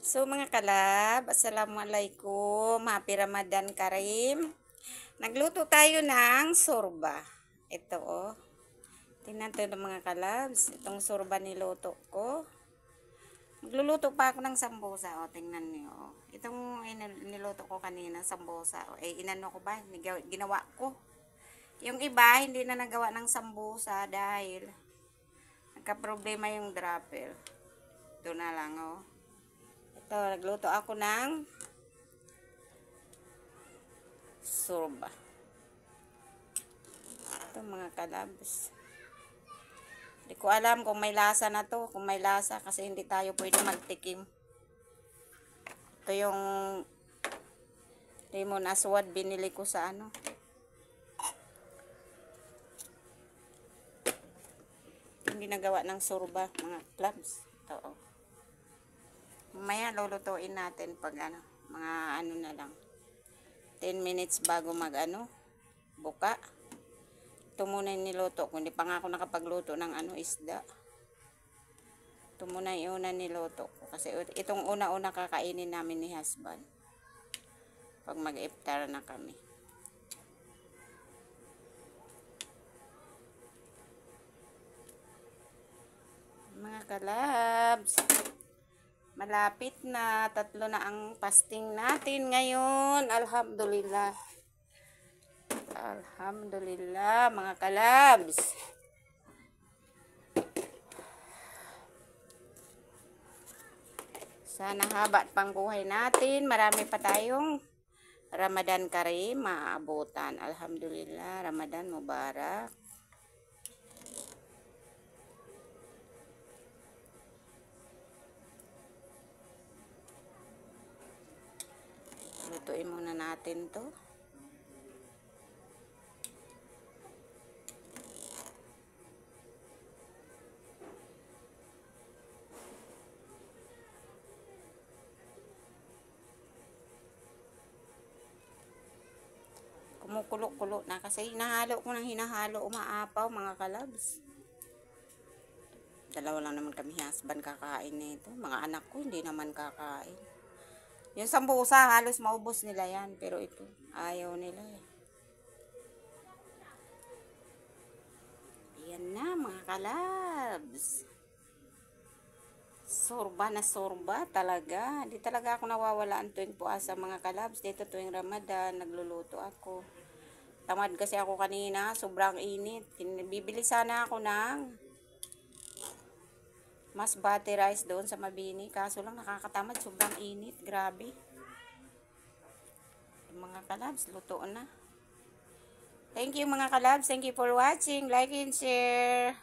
So mga kalab, assalamualaikum, happy Ramadan Karim. Nagluto tayo ng sorba. Ito oh. Tingnan to ng mga kalabs, itong sorba niluto ko. Magluluto pa ako ng sambosa, oh, tingnan niyo. Oh. Itong niluto ko kanina, sambosa, oh, inano ko ba? Ginawa ko. Yung iba hindi na nagawa ng sambosa dahil nagka-problema yung dropper. Ito na lang oh. Ito, nagluto ako ng sorba. Ito mga kalabs. Hindi ko alam kung may lasa na to. Kung may lasa kasi hindi tayo pwede magtikim. Ito yung lemon aswad binili ko sa ano. Hindi nagawa ng sorba mga kalabs. Ito oh. Mamaya lulutuin natin pag ano, mga ano na lang. 10 minutes bago mag ano, buka. Ito muna yung niluto ko. Hindi pa nga ako nakapagluto ng ano, isda. Ito muna yung una niluto ko. Kasi itong una-una kakainin namin ni husband. Pag mag-iftar na kami. Mga kalabs. Malapit na. 3 na ang fasting natin ngayon. Alhamdulillah. Alhamdulillah mga kalabs. Sana haba pang buhay natin. Marami pa tayong Ramadan Karim maabutan. Alhamdulillah. Ramadan Mubarak. Lutuin muna natin to. Kumukulo-kulo na kasi hinahalo ko ng hinahalo, umaapaw mga kalabs. Dalawa lang naman kami husband kakain nito. Mga anak ko hindi naman kakain. Yung sambusa halos maubos nila yan, pero ito ayaw nila eh. Ayan na mga kalabs. Sorba na sorba talaga. Di talaga ako nawawalaan tuwing puasa mga kalabs. Dito tuwing Ramadan, nagluluto ako. Tamad kasi ako kanina, sobrang init. Bibili sana ako ng basmati rice doon sa Mabini. Kaso lang nakakatamad, sobrang init. Grabe. Mga kalabs, luto na. Thank you mga kalabs. Thank you for watching. Like and share.